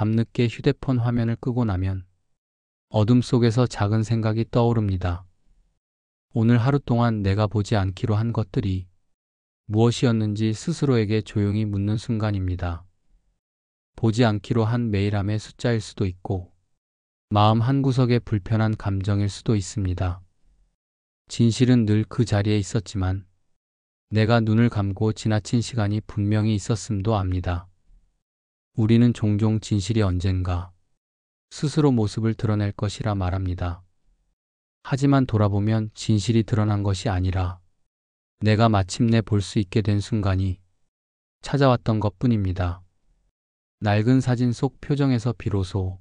밤늦게 휴대폰 화면을 끄고 나면 어둠 속에서 작은 생각이 떠오릅니다. 오늘 하루 동안 내가 보지 않기로 한 것들이 무엇이었는지 스스로에게 조용히 묻는 순간입니다. 보지 않기로 한 메일함의 숫자일 수도 있고 마음 한구석의 불편한 감정일 수도 있습니다. 진실은 늘 그 자리에 있었지만 내가 눈을 감고 지나친 시간이 분명히 있었음도 압니다. 우리는 종종 진실이 언젠가 스스로 모습을 드러낼 것이라 말합니다. 하지만 돌아보면 진실이 드러난 것이 아니라 내가 마침내 볼 수 있게 된 순간이 찾아왔던 것뿐입니다. 낡은 사진 속 표정에서 비로소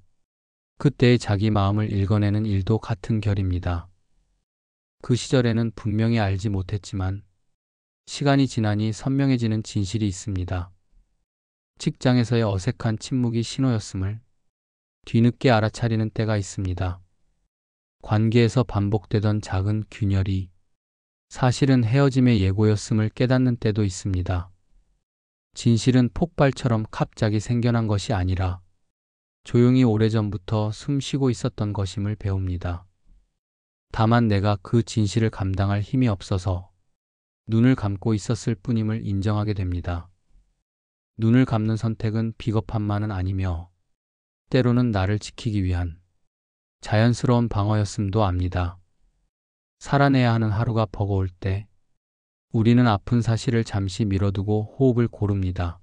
그때의 자기 마음을 읽어내는 일도 같은 결입니다. 그 시절에는 분명히 알지 못했지만 시간이 지나니 선명해지는 진실이 있습니다. 직장에서의 어색한 침묵이 신호였음을 뒤늦게 알아차리는 때가 있습니다. 관계에서 반복되던 작은 균열이 사실은 헤어짐의 예고였음을 깨닫는 때도 있습니다. 진실은 폭발처럼 갑자기 생겨난 것이 아니라 조용히 오래전부터 숨쉬고 있었던 것임을 배웁니다. 다만 내가 그 진실을 감당할 힘이 없어서 눈을 감고 있었을 뿐임을 인정하게 됩니다. 눈을 감는 선택은 비겁함만은 아니며 때로는 나를 지키기 위한 자연스러운 방어였음도 압니다. 살아내야 하는 하루가 버거울 때 우리는 아픈 사실을 잠시 미뤄두고 호흡을 고릅니다.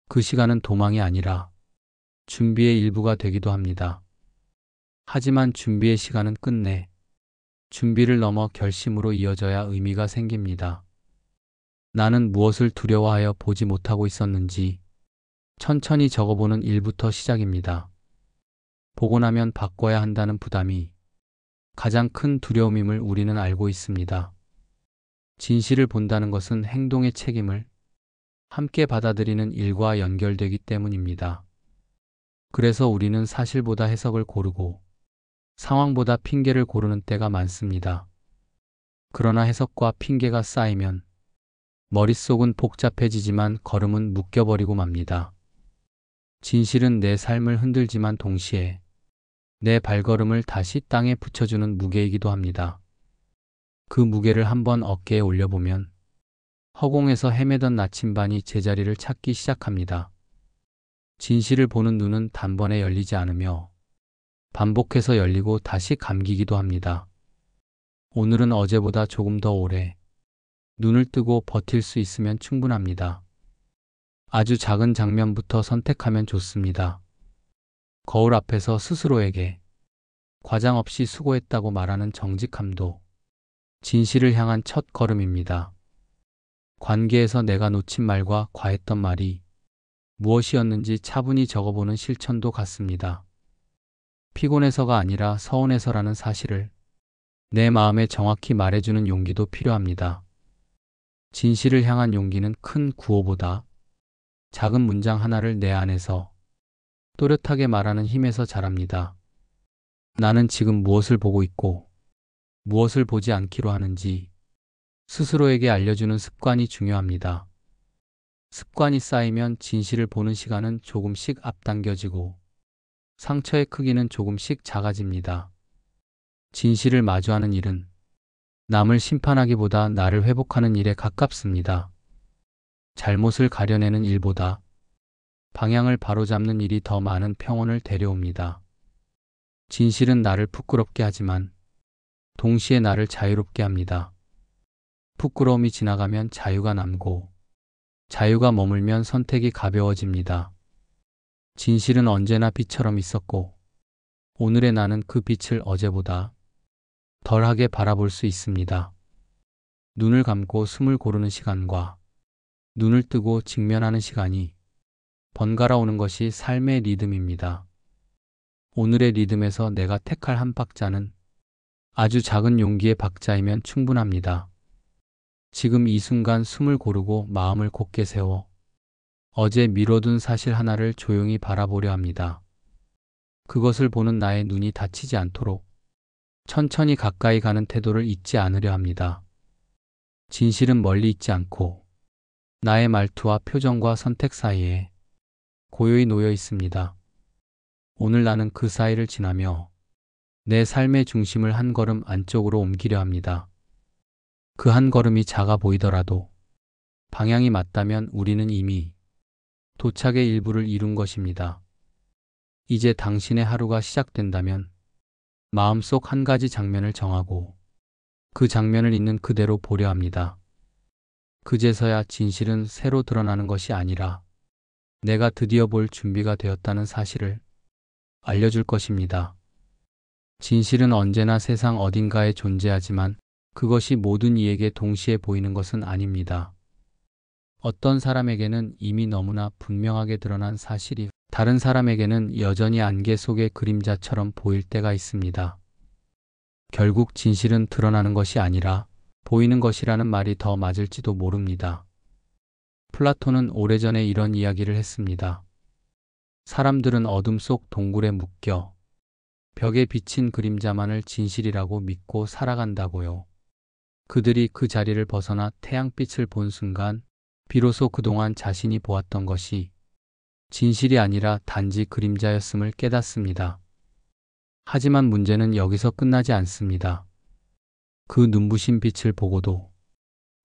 그 시간은 도망이 아니라 준비의 일부가 되기도 합니다. 하지만 준비의 시간은 끝내 준비를 넘어 결심으로 이어져야 의미가 생깁니다. 나는 무엇을 두려워하여 보지 못하고 있었는지 천천히 적어보는 일부터 시작입니다. 보고 나면 바꿔야 한다는 부담이 가장 큰 두려움임을 우리는 알고 있습니다. 진실을 본다는 것은 행동의 책임을 함께 받아들이는 일과 연결되기 때문입니다. 그래서 우리는 사실보다 해석을 고르고 상황보다 핑계를 고르는 때가 많습니다. 그러나 해석과 핑계가 쌓이면 머릿속은 복잡해지지만 걸음은 묶여버리고 맙니다. 진실은 내 삶을 흔들지만 동시에 내 발걸음을 다시 땅에 붙여주는 무게이기도 합니다. 그 무게를 한번 어깨에 올려보면 허공에서 헤매던 나침반이 제자리를 찾기 시작합니다. 진실을 보는 눈은 단번에 열리지 않으며 반복해서 열리고 다시 감기기도 합니다. 오늘은 어제보다 조금 더 오래 눈을 뜨고 버틸 수 있으면 충분합니다. 아주 작은 장면부터 선택하면 좋습니다. 거울 앞에서 스스로에게 과장 없이 수고했다고 말하는 정직함도 진실을 향한 첫 걸음입니다. 관계에서 내가 놓친 말과 과했던 말이 무엇이었는지 차분히 적어보는 실천도 같습니다. 피곤해서가 아니라 서운해서라는 사실을 내 마음에 정확히 말해주는 용기도 필요합니다. 진실을 향한 용기는 큰 구호보다 작은 문장 하나를 내 안에서 또렷하게 말하는 힘에서 자랍니다. 나는 지금 무엇을 보고 있고 무엇을 보지 않기로 하는지 스스로에게 알려주는 습관이 중요합니다. 습관이 쌓이면 진실을 보는 시간은 조금씩 앞당겨지고 상처의 크기는 조금씩 작아집니다. 진실을 마주하는 일은 남을 심판하기보다 나를 회복하는 일에 가깝습니다. 잘못을 가려내는 일보다 방향을 바로잡는 일이 더 많은 평온을 데려옵니다. 진실은 나를 부끄럽게 하지만 동시에 나를 자유롭게 합니다. 부끄러움이 지나가면 자유가 남고 자유가 머물면 선택이 가벼워집니다. 진실은 언제나 빛처럼 있었고 오늘의 나는 그 빛을 어제보다 덜하게 바라볼 수 있습니다. 눈을 감고 숨을 고르는 시간과 눈을 뜨고 직면하는 시간이 번갈아 오는 것이 삶의 리듬입니다. 오늘의 리듬에서 내가 택할 한 박자는 아주 작은 용기의 박자이면 충분합니다. 지금 이 순간 숨을 고르고 마음을 곧게 세워 어제 미뤄둔 사실 하나를 조용히 바라보려 합니다. 그것을 보는 나의 눈이 다치지 않도록 천천히 가까이 가는 태도를 잊지 않으려 합니다. 진실은 멀리 있지 않고 나의 말투와 표정과 선택 사이에 고요히 놓여 있습니다. 오늘 나는 그 사이를 지나며 내 삶의 중심을 한 걸음 안쪽으로 옮기려 합니다. 그 한 걸음이 작아 보이더라도 방향이 맞다면 우리는 이미 도착의 일부를 이룬 것입니다. 이제 당신의 하루가 시작된다면 마음속 한 가지 장면을 정하고 그 장면을 있는 그대로 보려 합니다. 그제서야 진실은 새로 드러나는 것이 아니라 내가 드디어 볼 준비가 되었다는 사실을 알려줄 것입니다. 진실은 언제나 세상 어딘가에 존재하지만 그것이 모든 이에게 동시에 보이는 것은 아닙니다. 어떤 사람에게는 이미 너무나 분명하게 드러난 사실이 다른 사람에게는 여전히 안개 속의 그림자처럼 보일 때가 있습니다. 결국 진실은 드러나는 것이 아니라 보이는 것이라는 말이 더 맞을지도 모릅니다. 플라톤은 오래전에 이런 이야기를 했습니다. 사람들은 어둠 속 동굴에 묶여 벽에 비친 그림자만을 진실이라고 믿고 살아간다고요. 그들이 그 자리를 벗어나 태양빛을 본 순간 비로소 그동안 자신이 보았던 것이 진실이 아니라 단지 그림자였음을 깨닫습니다. 하지만 문제는 여기서 끝나지 않습니다. 그 눈부신 빛을 보고도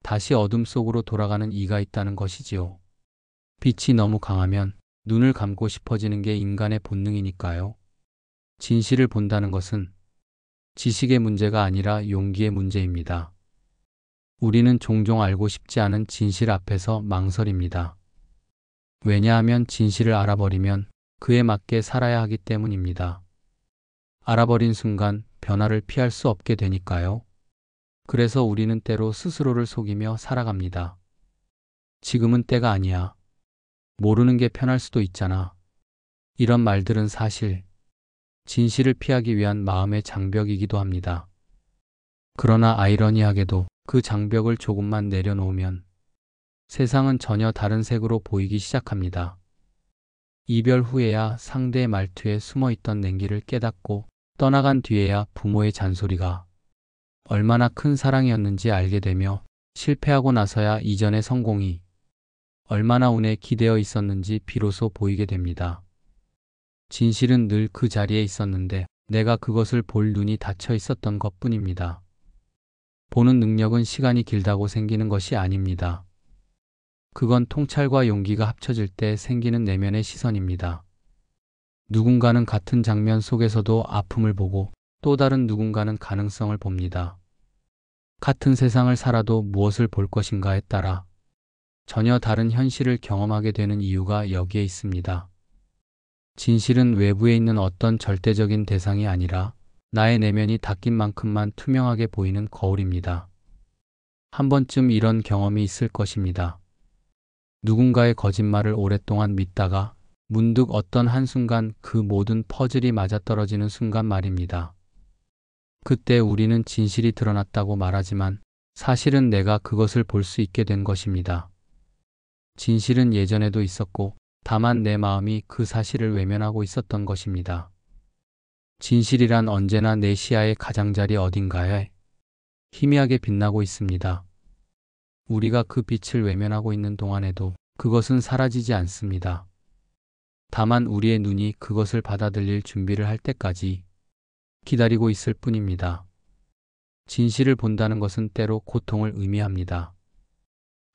다시 어둠 속으로 돌아가는 이가 있다는 것이지요. 빛이 너무 강하면 눈을 감고 싶어지는 게 인간의 본능이니까요. 진실을 본다는 것은 지식의 문제가 아니라 용기의 문제입니다. 우리는 종종 알고 싶지 않은 진실 앞에서 망설입니다. 왜냐하면 진실을 알아버리면 그에 맞게 살아야 하기 때문입니다. 알아버린 순간 변화를 피할 수 없게 되니까요. 그래서 우리는 때로 스스로를 속이며 살아갑니다. 지금은 때가 아니야. 모르는 게 편할 수도 있잖아. 이런 말들은 사실 진실을 피하기 위한 마음의 장벽이기도 합니다. 그러나 아이러니하게도 그 장벽을 조금만 내려놓으면 세상은 전혀 다른 색으로 보이기 시작합니다. 이별 후에야 상대의 말투에 숨어있던 냉기를 깨닫고 떠나간 뒤에야 부모의 잔소리가 얼마나 큰 사랑이었는지 알게 되며 실패하고 나서야 이전의 성공이 얼마나 운에 기대어 있었는지 비로소 보이게 됩니다. 진실은 늘 그 자리에 있었는데 내가 그것을 볼 눈이 닫혀 있었던 것뿐입니다. 보는 능력은 시간이 길다고 생기는 것이 아닙니다. 그건 통찰과 용기가 합쳐질 때 생기는 내면의 시선입니다. 누군가는 같은 장면 속에서도 아픔을 보고 또 다른 누군가는 가능성을 봅니다. 같은 세상을 살아도 무엇을 볼 것인가에 따라 전혀 다른 현실을 경험하게 되는 이유가 여기에 있습니다. 진실은 외부에 있는 어떤 절대적인 대상이 아니라 나의 내면이 닦인 만큼만 투명하게 보이는 거울입니다. 한 번쯤 이런 경험이 있을 것입니다. 누군가의 거짓말을 오랫동안 믿다가 문득 어떤 한순간 그 모든 퍼즐이 맞아떨어지는 순간 말입니다. 그때 우리는 진실이 드러났다고 말하지만 사실은 내가 그것을 볼 수 있게 된 것입니다. 진실은 예전에도 있었고 다만 내 마음이 그 사실을 외면하고 있었던 것입니다. 진실이란 언제나 내 시야의 가장자리 어딘가에 희미하게 빛나고 있습니다. 우리가 그 빛을 외면하고 있는 동안에도 그것은 사라지지 않습니다. 다만 우리의 눈이 그것을 받아들일 준비를 할 때까지 기다리고 있을 뿐입니다. 진실을 본다는 것은 때로 고통을 의미합니다.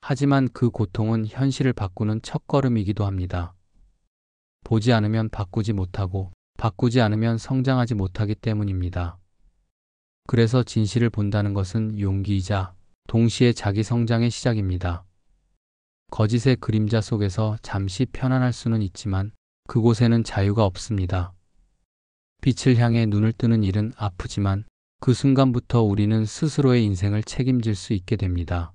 하지만 그 고통은 현실을 바꾸는 첫걸음이기도 합니다. 보지 않으면 바꾸지 못하고 바꾸지 않으면 성장하지 못하기 때문입니다. 그래서 진실을 본다는 것은 용기이자 동시에 자기 성장의 시작입니다. 거짓의 그림자 속에서 잠시 편안할 수는 있지만 그곳에는 자유가 없습니다. 빛을 향해 눈을 뜨는 일은 아프지만 그 순간부터 우리는 스스로의 인생을 책임질 수 있게 됩니다.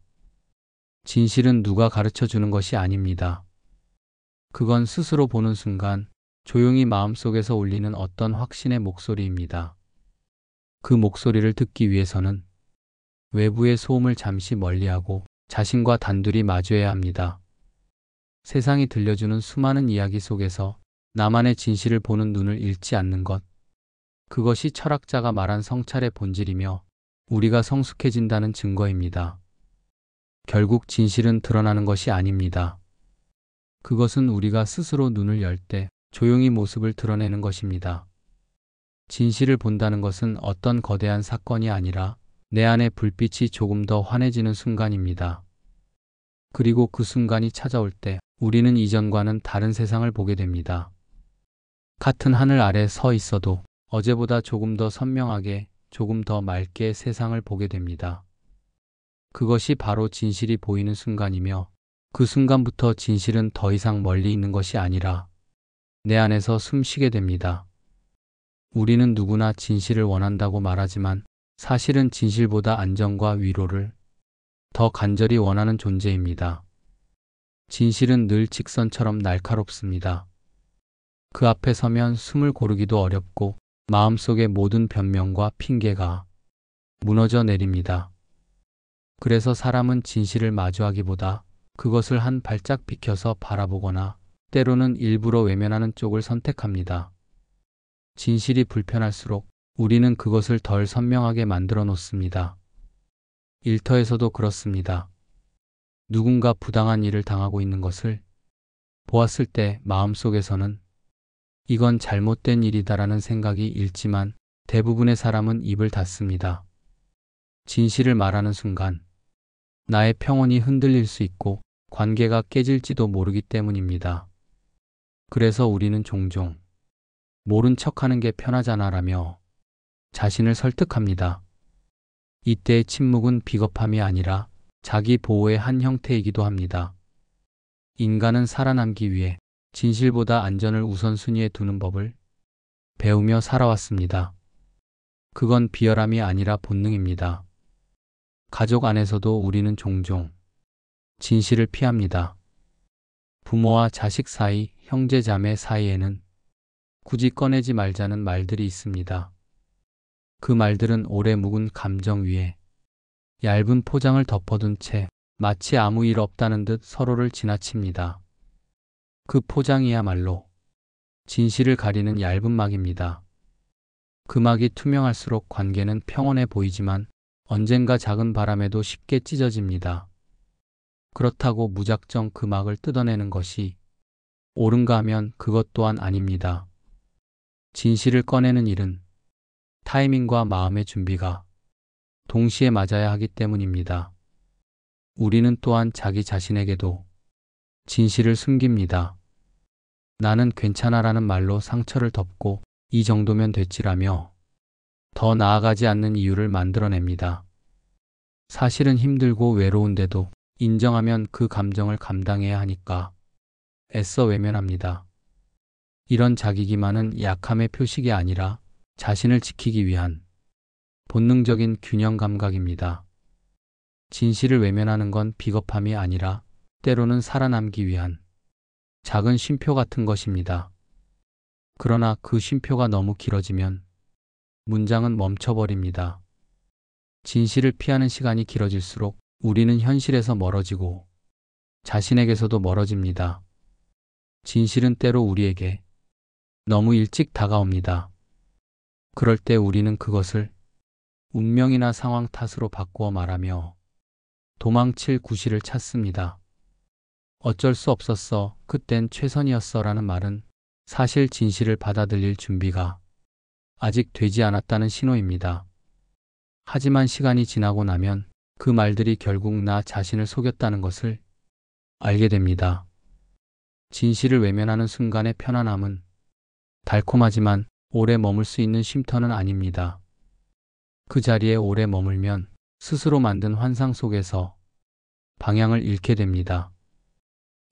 진실은 누가 가르쳐 주는 것이 아닙니다. 그건 스스로 보는 순간 조용히 마음속에서 울리는 어떤 확신의 목소리입니다. 그 목소리를 듣기 위해서는 외부의 소음을 잠시 멀리하고 자신과 단둘이 마주해야 합니다. 세상이 들려주는 수많은 이야기 속에서 나만의 진실을 보는 눈을 잃지 않는 것. 그것이 철학자가 말한 성찰의 본질이며 우리가 성숙해진다는 증거입니다. 결국 진실은 드러나는 것이 아닙니다. 그것은 우리가 스스로 눈을 열 때 조용히 모습을 드러내는 것입니다. 진실을 본다는 것은 어떤 거대한 사건이 아니라 내 안의 불빛이 조금 더 환해지는 순간입니다. 그리고 그 순간이 찾아올 때 우리는 이전과는 다른 세상을 보게 됩니다. 같은 하늘 아래 서 있어도 어제보다 조금 더 선명하게, 조금 더 맑게 세상을 보게 됩니다. 그것이 바로 진실이 보이는 순간이며 그 순간부터 진실은 더 이상 멀리 있는 것이 아니라 내 안에서 숨쉬게 됩니다. 우리는 누구나 진실을 원한다고 말하지만 사실은 진실보다 안정과 위로를 더 간절히 원하는 존재입니다. 진실은 늘 직선처럼 날카롭습니다. 그 앞에 서면 숨을 고르기도 어렵고 마음속의 모든 변명과 핑계가 무너져 내립니다. 그래서 사람은 진실을 마주하기보다 그것을 한 발짝 비켜서 바라보거나 때로는 일부러 외면하는 쪽을 선택합니다. 진실이 불편할수록 우리는 그것을 덜 선명하게 만들어 놓습니다. 일터에서도 그렇습니다. 누군가 부당한 일을 당하고 있는 것을 보았을 때 마음속에서는 이건 잘못된 일이다라는 생각이 일지만 대부분의 사람은 입을 닫습니다. 진실을 말하는 순간 나의 평온이 흔들릴 수 있고 관계가 깨질지도 모르기 때문입니다. 그래서 우리는 종종 모른 척하는 게 편하잖아라며 자신을 설득합니다. 이때의 침묵은 비겁함이 아니라 자기 보호의 한 형태이기도 합니다. 인간은 살아남기 위해 진실보다 안전을 우선순위에 두는 법을 배우며 살아왔습니다. 그건 비열함이 아니라 본능입니다. 가족 안에서도 우리는 종종 진실을 피합니다. 부모와 자식 사이, 형제 자매 사이에는 굳이 꺼내지 말자는 말들이 있습니다. 그 말들은 오래 묵은 감정 위에 얇은 포장을 덮어둔 채 마치 아무 일 없다는 듯 서로를 지나칩니다. 그 포장이야말로 진실을 가리는 얇은 막입니다. 그 막이 투명할수록 관계는 평온해 보이지만 언젠가 작은 바람에도 쉽게 찢어집니다. 그렇다고 무작정 그 막을 뜯어내는 것이 옳은가 하면 그것 또한 아닙니다. 진실을 꺼내는 일은 타이밍과 마음의 준비가 동시에 맞아야 하기 때문입니다. 우리는 또한 자기 자신에게도 진실을 숨깁니다. 나는 괜찮아라는 말로 상처를 덮고 이 정도면 됐지라며 더 나아가지 않는 이유를 만들어냅니다. 사실은 힘들고 외로운데도 인정하면 그 감정을 감당해야 하니까 애써 외면합니다. 이런 자기 기만은 약함의 표식이 아니라 자신을 지키기 위한 본능적인 균형 감각입니다. 진실을 외면하는 건 비겁함이 아니라 때로는 살아남기 위한 작은 쉼표 같은 것입니다. 그러나 그 쉼표가 너무 길어지면 문장은 멈춰버립니다. 진실을 피하는 시간이 길어질수록 우리는 현실에서 멀어지고 자신에게서도 멀어집니다. 진실은 때로 우리에게 너무 일찍 다가옵니다. 그럴 때 우리는 그것을 운명이나 상황 탓으로 바꾸어 말하며 도망칠 구실을 찾습니다. 어쩔 수 없었어, 그땐 최선이었어 라는 말은 사실 진실을 받아들일 준비가 아직 되지 않았다는 신호입니다. 하지만 시간이 지나고 나면 그 말들이 결국 나 자신을 속였다는 것을 알게 됩니다. 진실을 외면하는 순간의 편안함은 달콤하지만 오래 머물 수 있는 쉼터는 아닙니다. 그 자리에 오래 머물면 스스로 만든 환상 속에서 방향을 잃게 됩니다.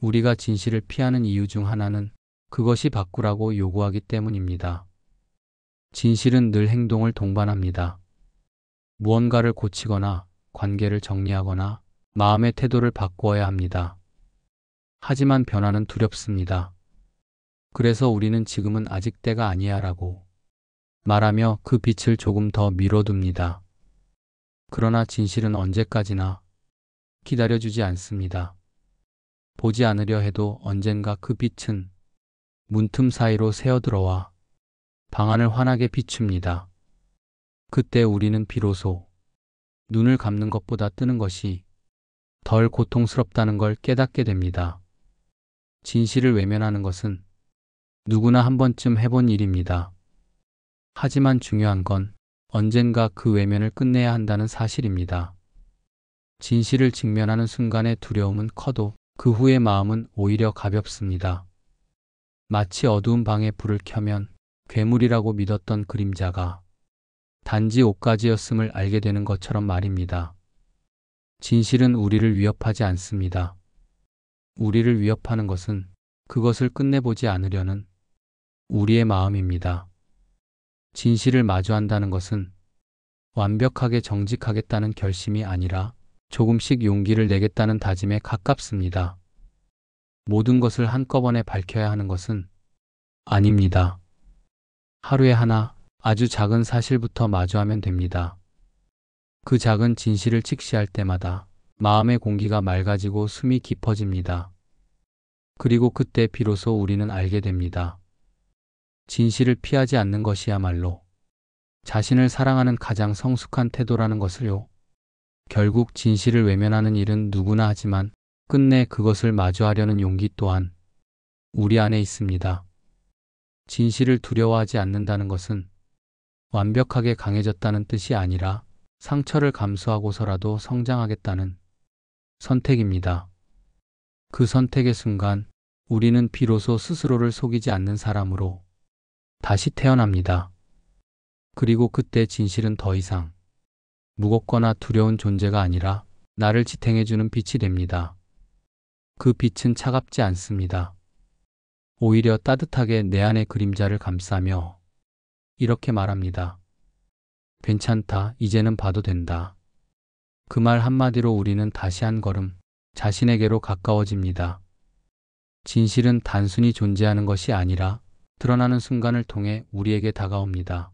우리가 진실을 피하는 이유 중 하나는 그것이 바꾸라고 요구하기 때문입니다. 진실은 늘 행동을 동반합니다. 무언가를 고치거나 관계를 정리하거나 마음의 태도를 바꾸어야 합니다. 하지만 변화는 두렵습니다. 그래서 우리는 지금은 아직 때가 아니야 라고 말하며 그 빛을 조금 더 미뤄둡니다. 그러나 진실은 언제까지나 기다려주지 않습니다. 보지 않으려 해도 언젠가 그 빛은 문틈 사이로 새어들어와 방안을 환하게 비춥니다. 그때 우리는 비로소 눈을 감는 것보다 뜨는 것이 덜 고통스럽다는 걸 깨닫게 됩니다. 진실을 외면하는 것은 누구나 한 번쯤 해본 일입니다. 하지만 중요한 건 언젠가 그 외면을 끝내야 한다는 사실입니다. 진실을 직면하는 순간의 두려움은 커도 그 후의 마음은 오히려 가볍습니다. 마치 어두운 방에 불을 켜면 괴물이라고 믿었던 그림자가 단지 옷가지였음을 알게 되는 것처럼 말입니다. 진실은 우리를 위협하지 않습니다. 우리를 위협하는 것은 그것을 끝내보지 않으려는 우리의 마음입니다. 진실을 마주한다는 것은 완벽하게 정직하겠다는 결심이 아니라 조금씩 용기를 내겠다는 다짐에 가깝습니다. 모든 것을 한꺼번에 밝혀야 하는 것은 아닙니다. 하루에 하나 아주 작은 사실부터 마주하면 됩니다. 그 작은 진실을 직시할 때마다 마음의 공기가 맑아지고 숨이 깊어집니다. 그리고 그때 비로소 우리는 알게 됩니다. 진실을 피하지 않는 것이야말로 자신을 사랑하는 가장 성숙한 태도라는 것을요. 결국 진실을 외면하는 일은 누구나 하지만 끝내 그것을 마주하려는 용기 또한 우리 안에 있습니다. 진실을 두려워하지 않는다는 것은 완벽하게 강해졌다는 뜻이 아니라 상처를 감수하고서라도 성장하겠다는 선택입니다. 그 선택의 순간 우리는 비로소 스스로를 속이지 않는 사람으로 다시 태어납니다. 그리고 그때 진실은 더 이상 무겁거나 두려운 존재가 아니라 나를 지탱해주는 빛이 됩니다. 그 빛은 차갑지 않습니다. 오히려 따뜻하게 내 안의 그림자를 감싸며 이렇게 말합니다. 괜찮다, 이제는 봐도 된다. 그 말 한마디로 우리는 다시 한 걸음 자신에게로 가까워집니다. 진실은 단순히 존재하는 것이 아니라 드러나는 순간을 통해 우리에게 다가옵니다.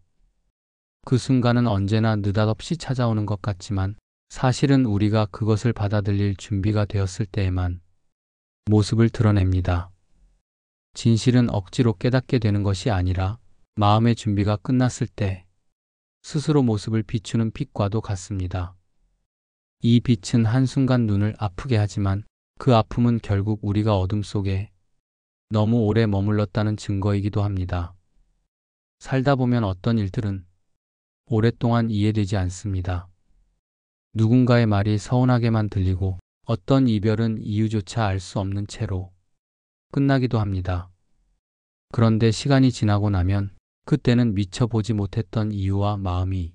그 순간은 언제나 느닷없이 찾아오는 것 같지만 사실은 우리가 그것을 받아들일 준비가 되었을 때에만 모습을 드러냅니다. 진실은 억지로 깨닫게 되는 것이 아니라 마음의 준비가 끝났을 때 스스로 모습을 비추는 빛과도 같습니다. 이 빛은 한순간 눈을 아프게 하지만 그 아픔은 결국 우리가 어둠 속에 너무 오래 머물렀다는 증거이기도 합니다. 살다 보면 어떤 일들은 오랫동안 이해되지 않습니다. 누군가의 말이 서운하게만 들리고 어떤 이별은 이유조차 알 수 없는 채로 끝나기도 합니다. 그런데 시간이 지나고 나면 그때는 미처 보지 못했던 이유와 마음이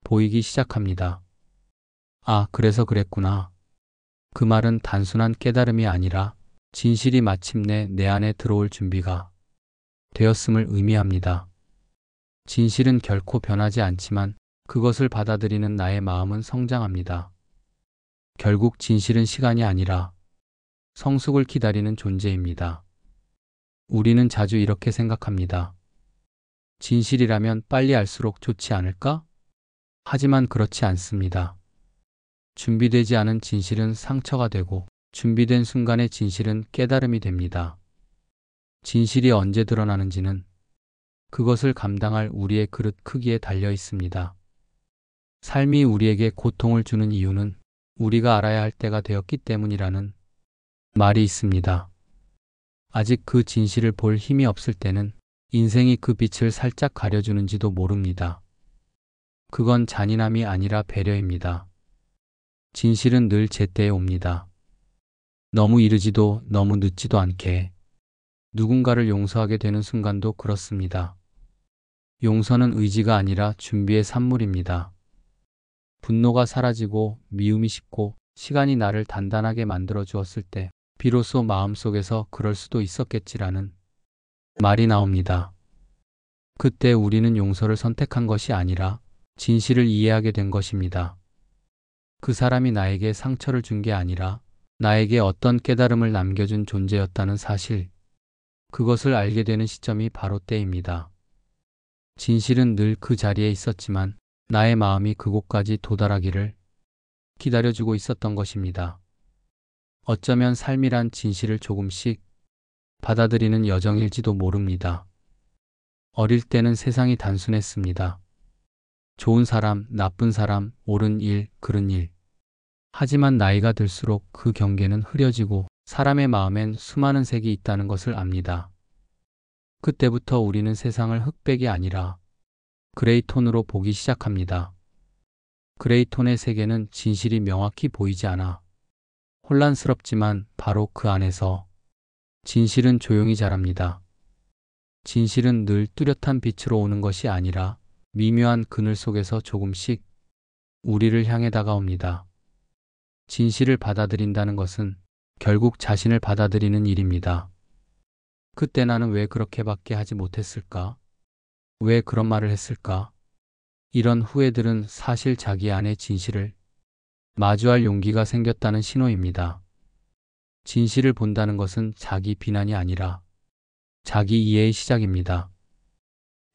보이기 시작합니다. 아, 그래서 그랬구나. 그 말은 단순한 깨달음이 아니라 진실이 마침내 내 안에 들어올 준비가 되었음을 의미합니다. 진실은 결코 변하지 않지만 그것을 받아들이는 나의 마음은 성장합니다. 결국 진실은 시간이 아니라 성숙을 기다리는 존재입니다. 우리는 자주 이렇게 생각합니다. 진실이라면 빨리 알수록 좋지 않을까? 하지만 그렇지 않습니다. 준비되지 않은 진실은 상처가 되고 준비된 순간의 진실은 깨달음이 됩니다. 진실이 언제 드러나는지는 그것을 감당할 우리의 그릇 크기에 달려 있습니다. 삶이 우리에게 고통을 주는 이유는 우리가 알아야 할 때가 되었기 때문이라는 말이 있습니다. 아직 그 진실을 볼 힘이 없을 때는 인생이 그 빛을 살짝 가려주는지도 모릅니다. 그건 잔인함이 아니라 배려입니다. 진실은 늘 제때에 옵니다. 너무 이르지도 너무 늦지도 않게 누군가를 용서하게 되는 순간도 그렇습니다. 용서는 의지가 아니라 준비의 산물입니다. 분노가 사라지고 미움이 식고 시간이 나를 단단하게 만들어 주었을 때 비로소 마음속에서 그럴 수도 있었겠지라는 말이 나옵니다. 그때 우리는 용서를 선택한 것이 아니라 진실을 이해하게 된 것입니다. 그 사람이 나에게 상처를 준 게 아니라 나에게 어떤 깨달음을 남겨준 존재였다는 사실, 그것을 알게 되는 시점이 바로 때입니다. 진실은 늘 그 자리에 있었지만 나의 마음이 그곳까지 도달하기를 기다려주고 있었던 것입니다. 어쩌면 삶이란 진실을 조금씩 받아들이는 여정일지도 모릅니다. 어릴 때는 세상이 단순했습니다. 좋은 사람, 나쁜 사람, 옳은 일, 그른 일. 하지만 나이가 들수록 그 경계는 흐려지고 사람의 마음엔 수많은 색이 있다는 것을 압니다. 그때부터 우리는 세상을 흑백이 아니라 그레이 톤으로 보기 시작합니다. 그레이 톤의 세계는 진실이 명확히 보이지 않아 혼란스럽지만 바로 그 안에서 진실은 조용히 자랍니다. 진실은 늘 뚜렷한 빛으로 오는 것이 아니라 미묘한 그늘 속에서 조금씩 우리를 향해 다가옵니다. 진실을 받아들인다는 것은 결국 자신을 받아들이는 일입니다. 그때 나는 왜 그렇게밖에 하지 못했을까? 왜 그런 말을 했을까? 이런 후회들은 사실 자기 안의 진실을 마주할 용기가 생겼다는 신호입니다. 진실을 본다는 것은 자기 비난이 아니라 자기 이해의 시작입니다.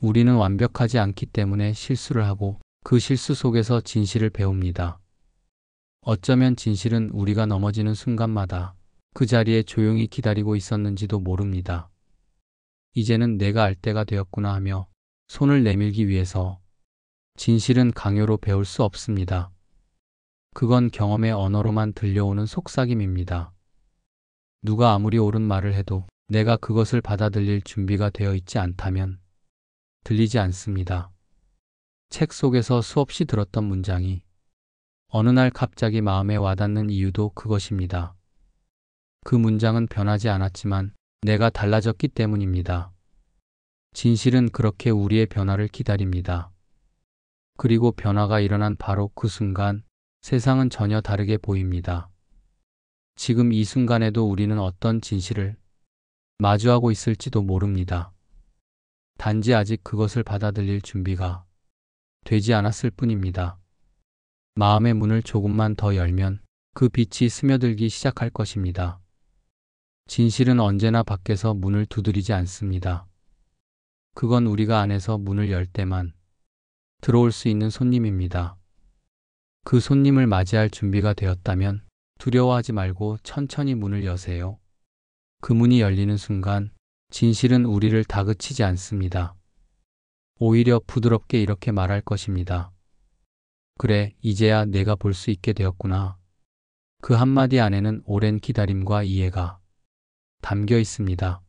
우리는 완벽하지 않기 때문에 실수를 하고 그 실수 속에서 진실을 배웁니다. 어쩌면 진실은 우리가 넘어지는 순간마다 그 자리에 조용히 기다리고 있었는지도 모릅니다. 이제는 내가 알 때가 되었구나 하며 손을 내밀기 위해서 진실은 강요로 배울 수 없습니다. 그건 경험의 언어로만 들려오는 속삭임입니다. 누가 아무리 옳은 말을 해도 내가 그것을 받아들일 준비가 되어 있지 않다면 들리지 않습니다. 책 속에서 수없이 들었던 문장이 어느 날 갑자기 마음에 와닿는 이유도 그것입니다. 그 문장은 변하지 않았지만 내가 달라졌기 때문입니다. 진실은 그렇게 우리의 변화를 기다립니다. 그리고 변화가 일어난 바로 그 순간 세상은 전혀 다르게 보입니다. 지금 이 순간에도 우리는 어떤 진실을 마주하고 있을지도 모릅니다. 단지 아직 그것을 받아들일 준비가 되지 않았을 뿐입니다. 마음의 문을 조금만 더 열면 그 빛이 스며들기 시작할 것입니다. 진실은 언제나 밖에서 문을 두드리지 않습니다. 그건 우리가 안에서 문을 열 때만 들어올 수 있는 손님입니다. 그 손님을 맞이할 준비가 되었다면 두려워하지 말고 천천히 문을 여세요. 그 문이 열리는 순간 진실은 우리를 다그치지 않습니다. 오히려 부드럽게 이렇게 말할 것입니다. 그래, 이제야 내가 볼 수 있게 되었구나. 그 한마디 안에는 오랜 기다림과 이해가 담겨 있습니다.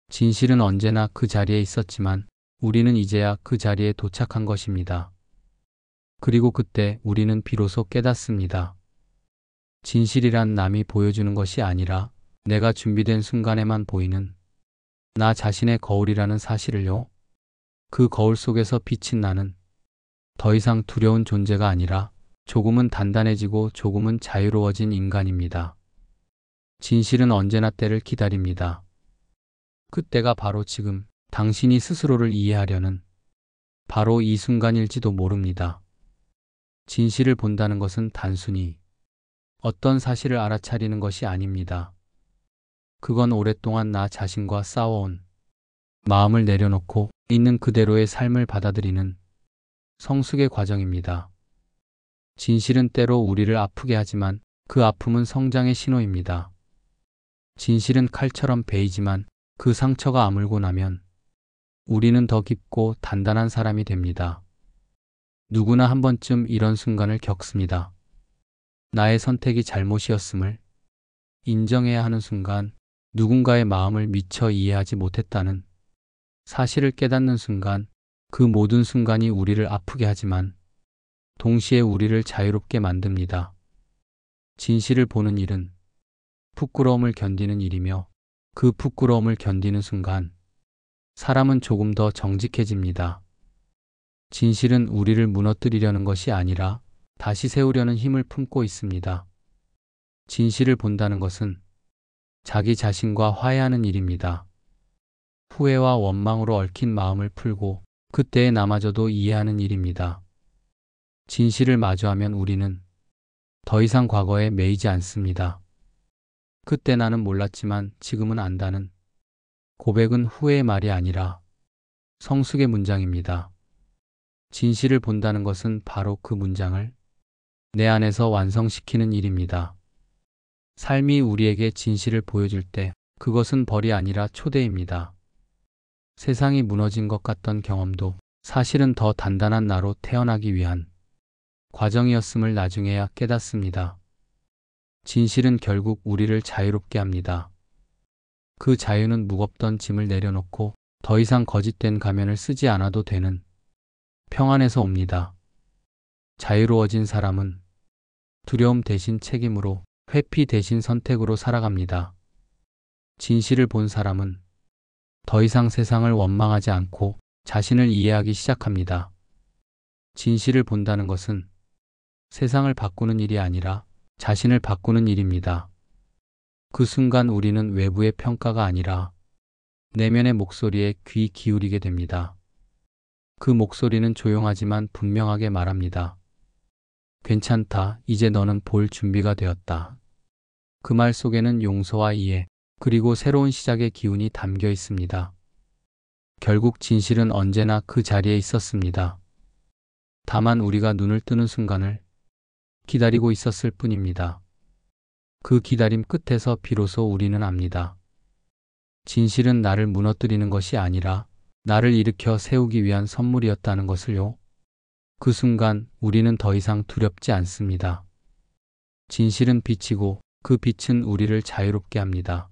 진실은 언제나 그 자리에 있었지만 우리는 이제야 그 자리에 도착한 것입니다. 그리고 그때 우리는 비로소 깨닫습니다. 진실이란 남이 보여주는 것이 아니라 내가 준비된 순간에만 보이는 나 자신의 거울이라는 사실을요. 그 거울 속에서 비친 나는 더 이상 두려운 존재가 아니라 조금은 단단해지고 조금은 자유로워진 인간입니다. 진실은 언제나 때를 기다립니다. 그때가 바로 지금 당신이 스스로를 이해하려는 바로 이 순간일지도 모릅니다. 진실을 본다는 것은 단순히 어떤 사실을 알아차리는 것이 아닙니다. 그건 오랫동안 나 자신과 싸워온 마음을 내려놓고 있는 그대로의 삶을 받아들이는 성숙의 과정입니다. 진실은 때로 우리를 아프게 하지만 그 아픔은 성장의 신호입니다. 진실은 칼처럼 베이지만 그 상처가 아물고 나면 우리는 더 깊고 단단한 사람이 됩니다. 누구나 한 번쯤 이런 순간을 겪습니다. 나의 선택이 잘못이었음을 인정해야 하는 순간, 누군가의 마음을 미처 이해하지 못했다는 사실을 깨닫는 순간, 그 모든 순간이 우리를 아프게 하지만 동시에 우리를 자유롭게 만듭니다. 진실을 보는 일은 부끄러움을 견디는 일이며 그 부끄러움을 견디는 순간 사람은 조금 더 정직해집니다. 진실은 우리를 무너뜨리려는 것이 아니라 다시 세우려는 힘을 품고 있습니다. 진실을 본다는 것은 자기 자신과 화해하는 일입니다. 후회와 원망으로 얽힌 마음을 풀고 그때의 나마저도 이해하는 일입니다. 진실을 마주하면 우리는 더 이상 과거에 매이지 않습니다. 그때 나는 몰랐지만 지금은 안다는 고백은 후회의 말이 아니라 성숙의 문장입니다. 진실을 본다는 것은 바로 그 문장을 내 안에서 완성시키는 일입니다. 삶이 우리에게 진실을 보여줄 때 그것은 벌이 아니라 초대입니다. 세상이 무너진 것 같던 경험도 사실은 더 단단한 나로 태어나기 위한 과정이었음을 나중에야 깨닫습니다. 진실은 결국 우리를 자유롭게 합니다. 그 자유는 무겁던 짐을 내려놓고 더 이상 거짓된 가면을 쓰지 않아도 되는 평안에서 옵니다. 자유로워진 사람은 두려움 대신 책임으로, 회피 대신 선택으로 살아갑니다. 진실을 본 사람은 더 이상 세상을 원망하지 않고 자신을 이해하기 시작합니다. 진실을 본다는 것은 세상을 바꾸는 일이 아니라 자신을 바꾸는 일입니다. 그 순간 우리는 외부의 평가가 아니라 내면의 목소리에 귀 기울이게 됩니다. 그 목소리는 조용하지만 분명하게 말합니다. 괜찮다. 이제 너는 볼 준비가 되었다. 그 말 속에는 용서와 이해, 그리고 새로운 시작의 기운이 담겨 있습니다. 결국 진실은 언제나 그 자리에 있었습니다. 다만 우리가 눈을 뜨는 순간을 기다리고 있었을 뿐입니다. 그 기다림 끝에서 비로소 우리는 압니다. 진실은 나를 무너뜨리는 것이 아니라 나를 일으켜 세우기 위한 선물이었다는 것을요. 그 순간 우리는 더 이상 두렵지 않습니다. 진실은 빛이고 그 빛은 우리를 자유롭게 합니다.